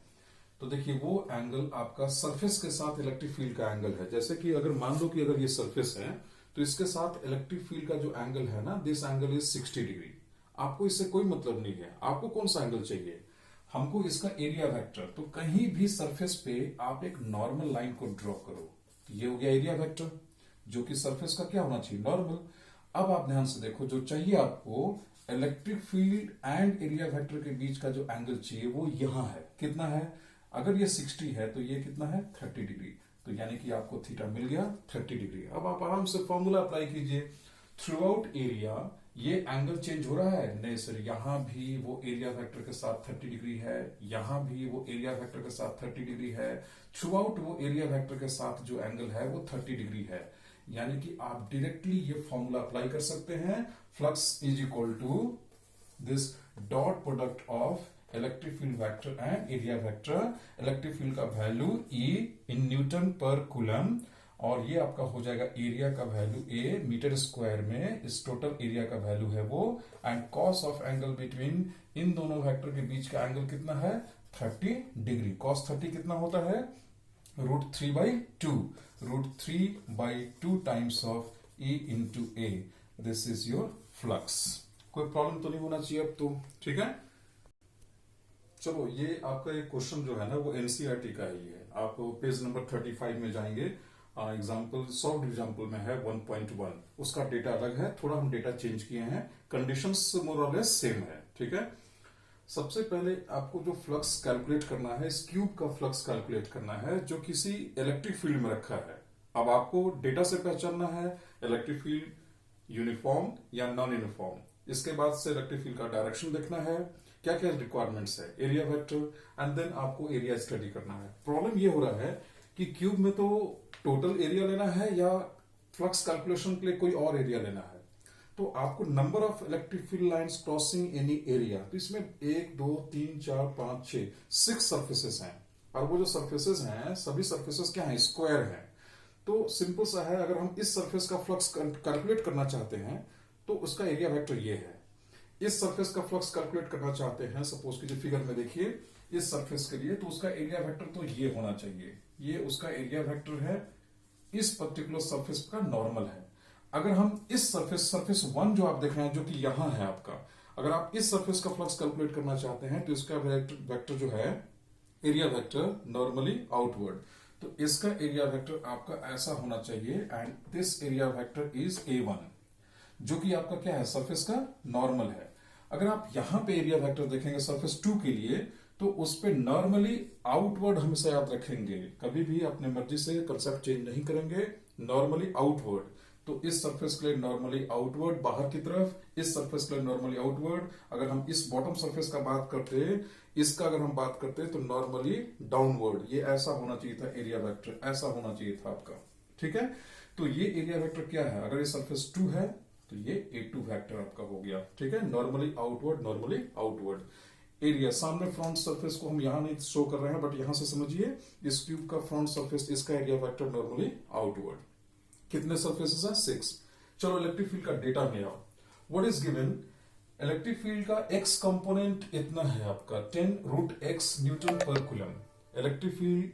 तो देखिए वो एंगल आपका सरफेस के साथ इलेक्ट्रिक फील्ड का एंगल है। जैसे कि अगर मान लो कि अगर ये सरफेस है, तो इसके साथ इलेक्ट्रिक फील्ड का जो एंगल है ना, दिस एंगल इज 60 डिग्री। आपको इससे कोई मतलब नहीं है, आपको कौन सा एंगल चाहिए, हमको इसका एरिया वेक्टर। तो कहीं भी सरफेस पे आप एक नॉर्मल लाइन को ड्रॉ करो, तो ये हो गया एरिया वेक्टर, जो कि सरफेस का क्या होना चाहिए, नॉर्मल। अब आप ध्यान से देखो, जो चाहिए आपको electric field and area vector के बीच का जो एंगल चाहिए वो यहां है, कितना है, अगर ये 60 है तो ये कितना है 30 डिग्री, तो यानी कि आपको थीटा मिल गया 30 डिग्री। अब आप आराम से फॉर्मूला अप्लाई कीजिए, थ्रू आउट एरिया ये एंगल चेंज हो रहा है, नहीं सर यहां भी वो एरिया वेक्टर के साथ 30 डिग्री है, यहां भी वो एरिया वेक्टर के साथ 30 डिग्री है, थ्रू आउट वो एरिया वेक्टर के साथ जो एंगल है वो 30 डिग्री है। यानी कि आप डायरेक्टली ये फॉर्मूला अप्लाई कर सकते हैं, flux is equal to this dot product of electric field vector and area vector. Electric field का value E in newton per coulomb, और ये आपका हो जाएगा एरिया का वैल्यू A मीटर स्क्वायर में, इस टोटल एरिया का वैल्यू है वो, and cos of angle between इन दोनों वेक्टर के बीच का एंगल कितना है 30 डिग्री। कॉस 30 कितना होता है √3/2, √3/2 times of E into A। This is your flux. कोई प्रॉब्लम तो नहीं होना चाहिए अब तो, ठीक है। चलो ये आपका एक क्वेश्चन जो है ना वो एनसीईआरटी का ही है। आप पेज नंबर 35 में जाएंगे, एग्जाम्पल सॉल्व एग्जाम्पल में है 1.1, उसका डेटा अलग है, थोड़ा हम डेटा चेंज किए हैं, कंडीशंस मोर और लेस सेम है, ठीक है। सबसे पहले आपको जो फ्लक्स कैलकुलेट करना है, इस क्यूब का फ्लक्स कैलकुलेट करना है जो किसी इलेक्ट्रिक फील्ड में रखा है। अब आपको डेटा से पहचानना है इलेक्ट्रिक फील्ड यूनिफॉर्म या नॉन यूनिफॉर्म, इसके बाद से इलेक्ट्रिक फील्ड का डायरेक्शन देखना है, क्या क्या रिक्वायरमेंट्स है, एरिया वेक्टर, एंड देन आपको एरिया स्टडी करना है। प्रॉब्लम ये हो रहा है कि क्यूब में तो टोटल एरिया लेना है या फ्लक्स कैलकुलेशन के लिए कोई और एरिया लेना है, तो आपको number of electric field lines crossing any area, तो इसमें 1 2 3 4 5 6 6 सर्फेसेस हैं, और वो जो सर्फेसेस हैं सभी सर्फेसेस क्या हैं, स्क्वायर हैं। तो सिंपल सा है, अगर हम इस सर्फेस का फ्लक्स कैलकुलेट करना चाहते हैं तो उसका एरिया वेक्टर ये है। इस सरफेस का फ्लक्स कैलकुलेट करना चाहते हैं, सपोज कीजिए फिगर में देखिए इस सरफेस के लिए, तो उसका एरिया वेक्टर तो ये होना चाहिए, ये उसका एरिया वेक्टर है, इस पर्टिकुलर सरफेस का नॉर्मल है। अगर हम इस सरफेस 1 जो आप देख रहे हैं जो कि यहां है आपका, अगर आप इस सरफेस का फ्लक्स कैलकुलेट करना चाहते हैं तो इसका वेक्टर जो है एरिया वेक्टर नॉर्मली आउटवर्ड, तो इसका एरिया वेक्टर आपका ऐसा होना चाहिए, and this area vector is A1 जो कि आपका क्या है, सरफेस का नॉर्मल है। अगर आप यहां पे एरिया वेक्टर देखेंगे सरफेस 2 के लिए, तो उस पे नॉर्मली आउटवर्ड हमेशा याद रखेंगे, कभी भी अपने मर्जी से कंसेप्ट चेंज नहीं करेंगे, नॉर्मली आउटवर्ड। तो इस सरफेस के लिए नॉर्मली आउटवर्ड बाहर की तरफ, इस सरफेस के लिए नॉर्मली आउटवर्ड। अगर हम इस बॉटम सरफेस का बात करते, इसका अगर हम बात करते तो नॉर्मली डाउनवर्ड। ये ऐसा होना चाहिए था एरिया वेक्टर, ऐसा होना चाहिए था आपका, ठीक है। तो ये एरिया वेक्टर क्या है, अगर ये सरफेस 2 है तो ये A2 वेक्टर आपका हो गया, ठीक है। Normally outward, normally outward. Area सामने फ्रंट सरफेस को हम यहां नहीं शो कर रहे हैं, बट यहां से समझिए इस ट्यूब का फ्रंट सरफेस, इसका एरिया वेक्टर नॉर्मली आउटवर्ड। कितने सरफेसेस हैं, 6। चलो इलेक्ट्रिक फील्ड का डेटा में आओ। What is given, electric field का एक्स कंपोनेंट इतना है आपका 10√x Newton per coulomb. Electric field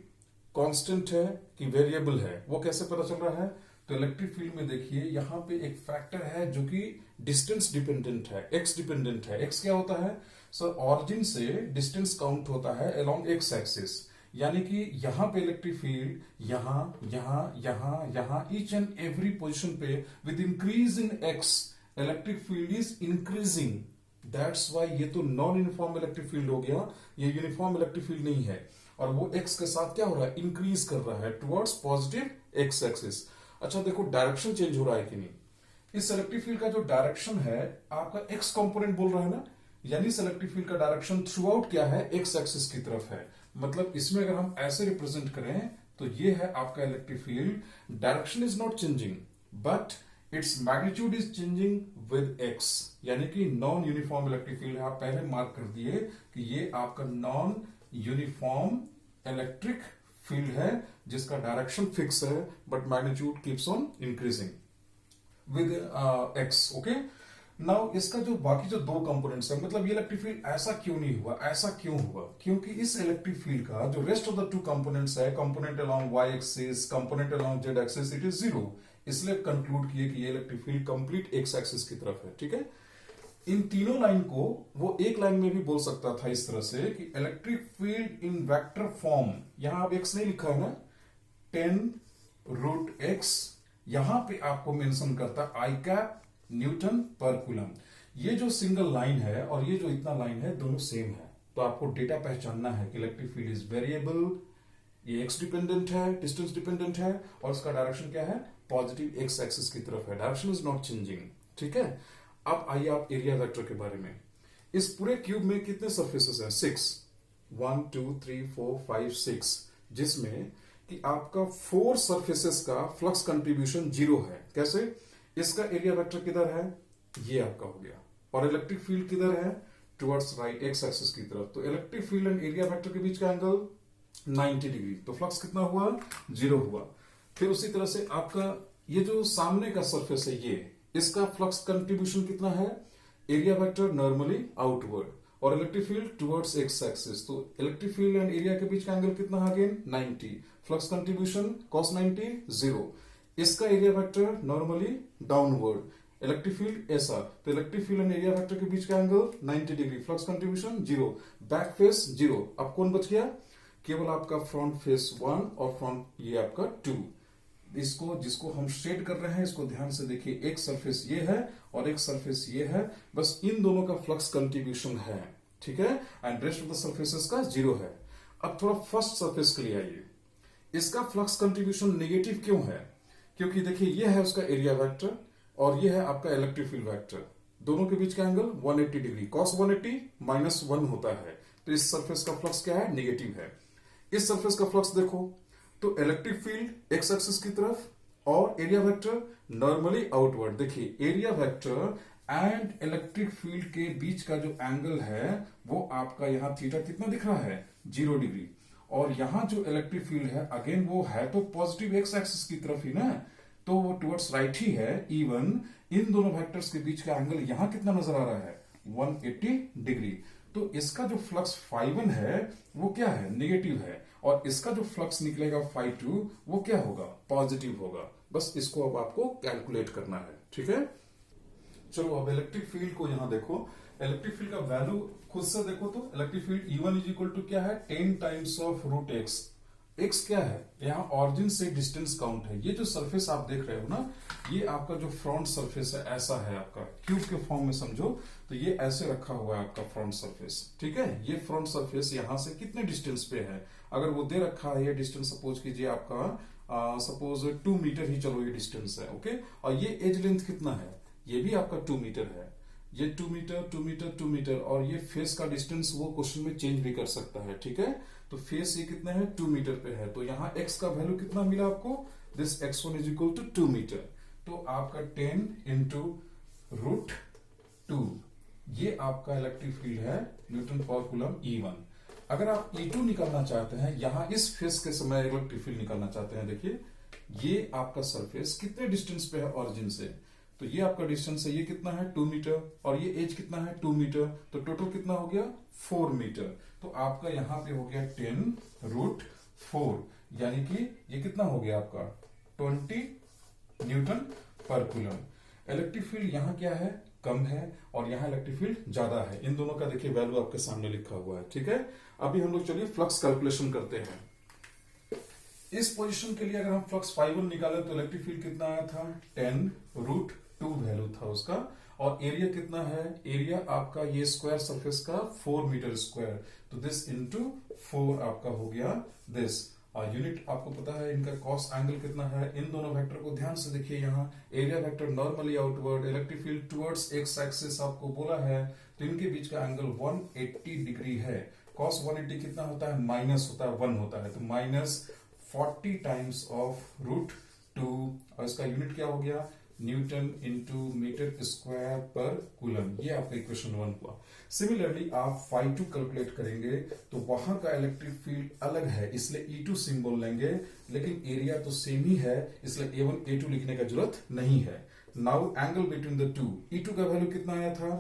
constant है कि वेरिएबल है, वो कैसे पता चल रहा है, तो इलेक्ट्रिक फील्ड में देखिए यहां पे एक फैक्टर है जो कि डिस्टेंस डिपेंडेंट है, एक्स डिपेंडेंट है। एक्स क्या होता है सर, ऑरिजिन से डिस्टेंस काउंट होता है अलोंग एक्स एक्सिस, यानी कि यहां पे इलेक्ट्रिक फील्ड यहां यहां यहां यहां ईच एंड एवरी पोजीशन पे with increase in x electric field is increasing. That's why ये तो नॉन यूनिफॉर्म इलेक्ट्रिक फील्ड हो गया, ये यूनिफॉर्म इलेक्ट्रिक फील्ड नहीं है, और वो एक्स के साथ क्या हो रहा है, इंक्रीज कर रहा है टुवर्ड्स पॉजिटिव एक्स एक्सिस। अच्छा देखो डायरेक्शन चेंज हो रहा है कि नहीं, इस इलेक्ट्रिक फील्ड का जो डायरेक्शन है आपका एक्स कंपोनेंट बोल रहा है ना, यानी इस इलेक्ट्रिक फील्ड का डायरेक्शन थ्रू आउट क्या है, एक्स एक्सिस की तरफ है। मतलब इसमें अगर हम ऐसे रिप्रेजेंट करें तो ये है आपका electric field, direction is not changing but its magnitude is changing with x, यानी कि नॉन यूनिफॉर्म इलेक्ट्रिक फील्ड है। आप पहले मार्क कर दिए कि ये आपका नॉन यूनिफॉर्म इलेक्ट्रिक फील्ड है जिसका डायरेक्शन फिक्स है but magnitude keeps on increasing with x, okay. Now इसका जो बाकी जो 2 कंपोनेंट्स है, मतलब ये इलेक्ट्रिक फील्ड ऐसा क्यों नहीं हुआ, ऐसा क्यों हुआ, क्योंकि इस इलेक्ट्रिक फील्ड का जो रेस्ट ऑफ द 2 कंपोनेंट्स है, component along y axis, component along z axis, it is 0, इसलिए कंक्लूड किए कि ये electric field complete x axis की तरफ है, ठीक है। इन तीनों लाइन को वो एक लाइन में भी बोल सकता था इस तरह से कि इलेक्ट्रिक फील्ड इन वेक्टर फॉर्म, यहां अब एक्स नहीं लिखा है ना, 10√x, यहां पे आपको मेंशन करता आई कैप न्यूटन पर कूलम। ये जो सिंगल लाइन है और ये जो इतना लाइन है दोनों सेम है, तो आपको डेटा पहचानना है कि इलेक्ट्रिक फील्ड इज वेरिएबल, ये एक्स डिपेंडेंट है, डिस्टेंस डिपेंडेंट है, और इसका डायरेक्शन क्या है, पॉजिटिव एक्स एक्सिस की तरफ है, डायरेक्शन इज नॉट चेंजिंग, ठीक है। अब आइए आप एरिया वेक्टर के बारे में। इस पूरे क्यूब में कितने सरफेसेस हैं, 6, 1 2 3 4 5 6, जिसमें कि आपका 4 सरफेसेस का फ्लक्स कंट्रीब्यूशन 0 है। कैसे, इसका एरिया वेक्टर किधर है, ये आपका हो गया, और इलेक्ट्रिक फील्ड किधर है, टुवर्ड्स राइट एक्स एक्सिस की तरफ, तो electric field and area vector के बीच का एंगल 90 डिग्री, तो फ्लक्स कितना हुआ, 0 हुआ। फिर उसी तरह से आपका ये जो सामने का सरफेस है, ये इसका फ्लक्स कंट्रीब्यूशन कितना है, एरिया वेक्टर नॉर्मली आउटवर्ड, और electric field towards x axis, तो इलेक्ट्रिक फील्ड एंड एरिया के बीच का एंगल कितना है, अगेन 90, फ्लक्स कंट्रीब्यूशन cos 90 0, इसका area vector normally downward, electric field ऐसा, तो electric field and area vector के बीच का angle 90 degree, flux contribution 0, back face 0। अब कौन बच गया, केवल आपका फ्रंट फेस 1 और फ्रंट ये आपका 2। इसको जिसको हम शेड कर रहे हैं इसको ध्यान से देखिए, एक सरफेस ये है और एक सरफेस ये है, बस इन दोनों का फ्लक्स कंट्रीब्यूशन है, ठीक है, and rest of the surfaces का 0 है। अब थोड़ा फर्स्ट सरफेस के लिए आइए, इसका फ्लक्स कंट्रीब्यूशन नेगेटिव क्यों है, क्योंकि देखिए ये है उसका एरिया वेक्टर और ये है आपका इलेक्ट्रिक फील्ड वेक्टर, दोनों के बीच का एंगल 180 डिग्री, cos 180 -1 होता है, तो इस सरफेस का फ्लक्स क्या है, नेगेटिव है। इस सरफेस का फ्लक्स देखो तो इलेक्ट्रिक फील्ड एक्स एक्सिस की तरफ और एरिया वेक्टर नॉर्मली आउटवर्ड। देखिए area vector and electric field के बीच का जो एंगल है वो आपका यहां थीटा कितना दिख रहा है, 0 डिग्री, और यहां जो इलेक्ट्रिक फील्ड है अगेन वो है तो पॉजिटिव एक्स एक्सिस की तरफ ही ना, तो वो टुवर्ड्स राइट ही है। इवन इन दोनों वेक्टर्स के बीच का एंगल यहां कितना नजर आ रहा है, 180 डिग्री। तो इसका जो फ्लक्स φ1 है वो क्या है, नेगेटिव है, और इसका जो फ्लक्स निकलेगा φ2 वो क्या होगा, पॉजिटिव होगा। बस इसको अब आपको कैलकुलेट करना है, ठीक है। चलो अब इलेक्ट्रिक फील्ड को यहां देखो, इलेक्ट्रिक फील्ड का वैल्यू खुद से देखो तो electric field E1 is equal to क्या है, 10 times of root x. X क्या है, यहाँ ऑरिजिन से डिस्टेंस काउंट है। ये जो सरफेस आप देख रहे हो ना, ये आपका जो फ्रंट सरफेस है ऐसा है, आपका क्यूब के फॉर्म में समझो तो ये ऐसे रखा हुआ है आपका फ्रंट सरफेस, ठीक है। ये फ्रंट सरफेस यहाँ से कितने डिस्टेंस पे है, अगर वो दे रखा है ये डिस्टेंस, सपोज कीजिए आपका सपोज 2 मीटर ही चलो ये डिस्टेंस है, ओके। और ये एज लेंथ कितना है, ये भी आपका 2 मीटर है, ये 2 मीटर 2 मीटर 2 मीटर, और ये फेस का डिस्टेंस वो क्वेश्चन में चेंज भी कर सकता है, ठीक है। तो फेस ये कितना है, 2 मीटर पे है, तो यहाँ x का वैल्यू कितना मिला आपको, this x1 is equal to 2 metre. तो आपका 10 इंटू रूट 2, ये आपका इलेक्ट्रिक फील्ड है न्यूटन पर कूलम E1। अगर आप E2 निकालना चाहते हैं, यहां इस फेस के समय इलेक्ट्रिक फील्ड निकालना चाहते हैं, देखिए ये आपका सरफेस कितने डिस्टेंस पे है ऑरिजिन से, तो ये आपका डिस्टेंस है, ये कितना है 2 मीटर, और ये एज कितना है 2 मीटर, तो टोटल कितना हो गया 4 मीटर। तो आपका यहां पे हो गया 10 रूट 4, यानी कि ये कितना हो गया आपका 20 Newton per coulomb. Electric field यहाँ क्या है, कम है, और यहाँ इलेक्ट्रिक फील्ड ज्यादा है। इन दोनों का देखिए वैल्यू आपके सामने लिखा हुआ है, ठीक है। अभी हम लोग चलिए फ्लक्स कैलकुलेशन करते हैं। इस पोजीशन के लिए अगर हम फ्लक्स φ1 निकाले तो इलेक्ट्रिक फील्ड कितना आया था, 10 रूट 2 वैल्यू था उसका, और एरिया कितना है, एरिया आपका ये स्क्वायर सरफेस का 4 मीटर स्क्वायर, तो दिस इंटू 4 आपका हो गया दिस। और यूनिट आपको पता है इनका कॉस एंगल कितना है, इन दोनों वेक्टर को ध्यान से देखिए, यहाँ area vector normally outward, electric field towards x axis आपको बोला है, तो इनके बीच का एंगल 180 डिग्री है। कॉस 180 कितना होता है, माइनस होता है 1 होता है, तो माइनस 40 टाइम्स ऑफ रूट 2, और इसका यूनिट क्या हो गया, Newton into metre square per coulomb. ये आपका इक्वेशन 1 हुआ। सिमिलरली आप φ2 कैलकुलेट करेंगे तो वहां का इलेक्ट्रिक फील्ड अलग है, इसलिए E2 सिंबल लेंगे, लेकिन एरिया तो सेम ही है, इसलिए A1 A2 लिखने का जरूरत नहीं है। Now angle between the two, E2 का वैल्यू कितना आया था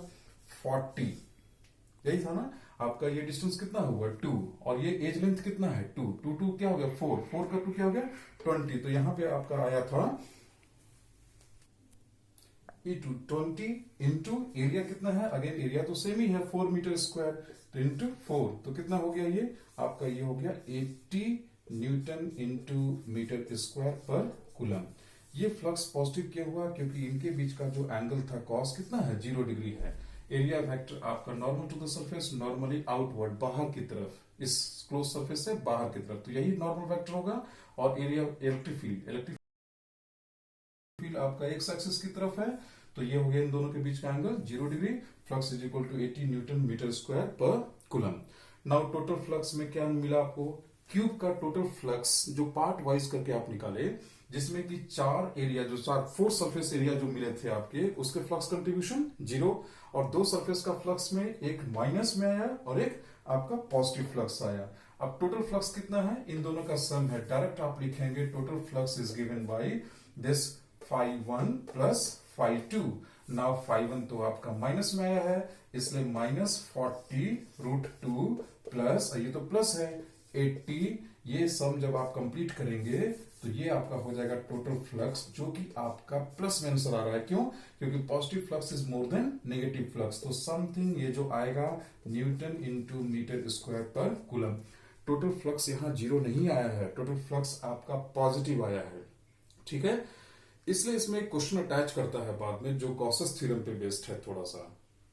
40, यही था ना आपका, ये डिस्टेंस कितना हुआ 2, और ये एज लेंथ कितना है 2 2 2 क्या हो गया 4 4 का 2 क्या हो गया 20, तो यहां पे आपका आया था E2 20 इंटू एरिया कितना है, अगेन एरिया तो सेम ही है 4 मीटर स्क्वायर, तो इंटू 4, तो कितना हो गया ये आपका, ये हो गया 80 Newton into metre square per coulomb. ये फ्लक्स पॉजिटिव क्यों हुआ, क्योंकि इनके बीच का जो एंगल था कॉस कितना है 0 डिग्री है। एरिया वेक्टर आपका normal to the surface, normally outward बाहर की तरफ, इस क्लोज सरफेस से बाहर की तरफ, तो यही नॉर्मल वेक्टर होगा। और एरिया इलेक्ट्रिक फील्ड आपका एक्स एक्सिस की तरफ है, तो ये हो गया इन दोनों के बीच का angle 0 degree. Flux is equal to 80 newton metre square per coulomb. Now total flux में क्या मिला आपको, क्यूब का टोटल फ्लक्स जो पार्ट वाइज करके आप निकाले, जिसमें कि 4 सरफेस एरिया जो मिले थे आपके, उसके फ्लक्स कंट्रीब्यूशन 0, और 2 सरफेस का फ्लक्स में एक माइनस में आया और एक आपका पॉजिटिव फ्लक्स आया। अब टोटल फ्लक्स कितना है, इन दोनों का सम है, डायरेक्ट आप लिखेंगे total flux is given by this φ1 plus φ2। Now φ1 तो आपका माइनस में आया है, इसलिए -40 रूट 2 प्लस, ये तो प्लस है 80, ये सम जब आप कंप्लीट करेंगे तो ये आपका हो जाएगा टोटल फ्लक्स, जो कि आपका प्लस में आंसर आ रहा है। क्यों, क्योंकि positive flux is more than negative flux, तो समथिंग ये जो आएगा Newton into metre square per coulomb. Total flux यहाँ 0 नहीं आया है, टोटल फ्लक्स आपका पॉजिटिव आया है, ठीक है। इसलिए इसमें एक क्वेश्चन अटैच करता है बाद में, जो गॉसेस थ्योरम पे बेस्ड है थोड़ा सा,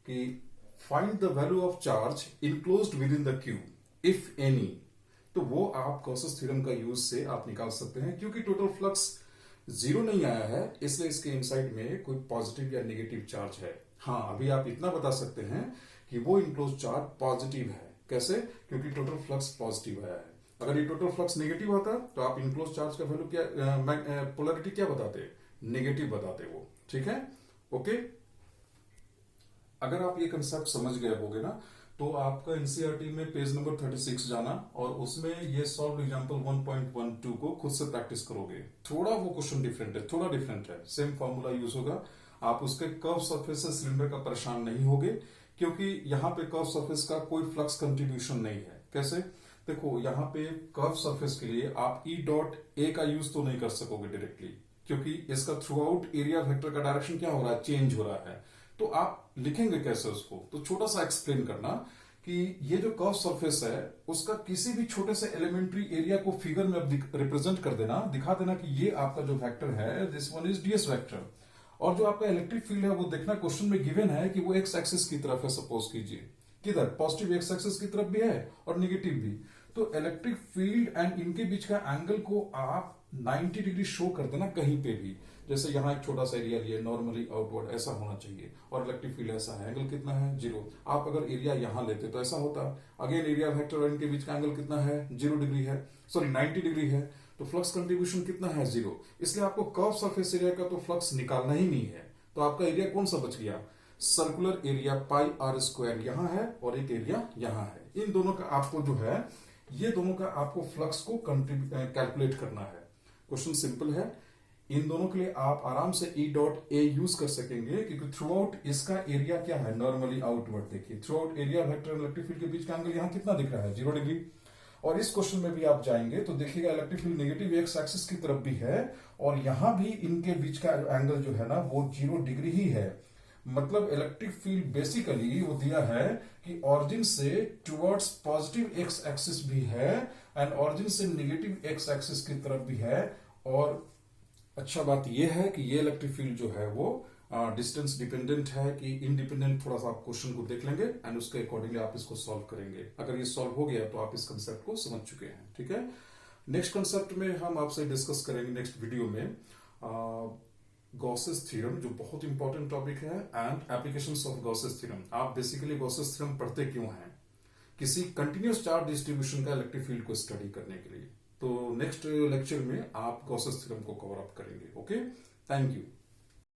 कि find the value of charge enclosed with in the cube if any, तो वो आप गॉसेस थ्योरम का यूज से आप निकाल सकते हैं। क्योंकि टोटल फ्लक्स 0 नहीं आया है, इसलिए इसके इनसाइड में कोई पॉजिटिव या नेगेटिव चार्ज है। हाँ, अभी आप इतना बता सकते हैं कि वो इनक्लोज चार्ज पॉजिटिव है। कैसे, क्योंकि टोटल फ्लक्स पॉजिटिव आया है। अगर ये टोटल फ्लक्स नेगेटिव आता तो आप इनक्लोज चार्ज का वैल्यू क्या, पोलरिटी क्या बताते, नेगेटिव बताते वो, ठीक है। ओके, अगर आप ये कंसेप्ट समझ गए होगे ना, तो आपका एनसीईआरटी में पेज नंबर 36 जाना, और उसमें ये सॉल्व एग्जांपल 1.12 को खुद से प्रैक्टिस करोगे। थोड़ा वो क्वेश्चन डिफरेंट है, थोड़ा डिफरेंट है, सेम फॉर्मूला यूज होगा। आप उसके कर्व सरफेस से सिलेंडर का परेशान नहीं होगे, क्योंकि यहाँ पे कर्व सरफेस का कोई फ्लक्स कंट्रीब्यूशन नहीं है। कैसे? देखो यहाँ पे कर्व सरफेस के लिए आप ई डॉट ए का यूज तो नहीं कर सकोगे डायरेक्टली, क्योंकि इसका थ्रू आउट एरिया वेक्टर का डायरेक्शन क्या हो रहा है, चेंज हो रहा है। तो आप लिखेंगे कैसे उसको? तो छोटा सा एक्सप्लेन करना कि ये जो कर्व सरफेस है उसका किसी भी छोटे से एलिमेंट्री एरिया को फिगर में रिप्रेजेंट कर देना, दिखा देना कि ये आपका जो वेक्टर है this one is DS vector. और जो आपका इलेक्ट्रिक फील्ड है वो देखना क्वेश्चन में गिवन है कि वो एक्स एक्सिस की तरफ है, सपोज कीजिए किधर, पॉजिटिव एक्स एक्सिस की तरफ भी है और निगेटिव भी। तो इलेक्ट्रिक फील्ड एंड इनके बीच का एंगल को आप 90 डिग्री शो कर देना कहीं पे भी। जैसे यहाँ एक छोटा सा एरिया लिए नॉर्मली आउटवर्ड ऐसा होना चाहिए और इलेक्ट्रिक फील्ड ऐसा है, एंगल कितना है, 0। आप अगर एरिया यहाँ लेते तो ऐसा होता। अगेन एरिया वेक्टर और इनके बीच का एंगल कितना है, 0 डिग्री है, सॉरी 90 डिग्री है। तो फ्लक्स कंट्रीब्यूशन कितना है, 0। इसलिए आपको कर्व सरफेस एरिया का तो फ्लक्स निकालना ही नहीं है। तो आपका एरिया कौन सा बच गया, circular area pi r square यहाँ है और एक एरिया यहाँ है। इन दोनों का आपको जो है, ये दोनों का आपको फ्लक्स को कैलकुलेट करना है। क्वेश्चन सिंपल है। इन दोनों के लिए आप आराम से ई डॉट ए यूज कर सकेंगे, क्योंकि थ्रू आउट इसका एरिया क्या है, नॉर्मली आउटवर्ड। देखिए through out area vector electric field के बीच का एंगल यहाँ कितना दिख रहा है, 0 डिग्री। और इस क्वेश्चन में भी आप जाएंगे तो देखिएगा electric field negative x axis की तरफ भी है और यहां भी इनके बीच का एंगल जो है ना वो 0 डिग्री ही है। मतलब इलेक्ट्रिक फील्ड बेसिकली वो दिया है कि ऑरिजिन से टुवर्ड्स पॉजिटिव एक्स एक्सिस भी है एंड ऑरिजिन से नेगेटिव एक्स एक्सिस की तरफ भी है। और अच्छा बात यह है कि ये इलेक्ट्रिक फील्ड जो है वो डिस्टेंस डिपेंडेंट है कि इंडिपेंडेंट, थोड़ा सा आप क्वेश्चन को देख लेंगे एंड उसके अकॉर्डिंगली आप इसको सॉल्व करेंगे। अगर ये सॉल्व हो गया तो आप इस कंसेप्ट को समझ चुके हैं। ठीक है, नेक्स्ट कंसेप्ट में हम आपसे डिस्कस करेंगे नेक्स्ट वीडियो में गॉसेस थ्योरम, जो बहुत इंपॉर्टेंट टॉपिक है, and applications of Gauss's theorem. आप बेसिकली गॉसेस थ्योरम पढ़ते क्यों हैं, किसी कंटिन्यूस चार्ज डिस्ट्रीब्यूशन का इलेक्ट्रिक फील्ड को स्टडी करने के लिए। तो नेक्स्ट लेक्चर में आप गॉसेस थ्योरम को कवर अप करेंगे। Okay, thank you.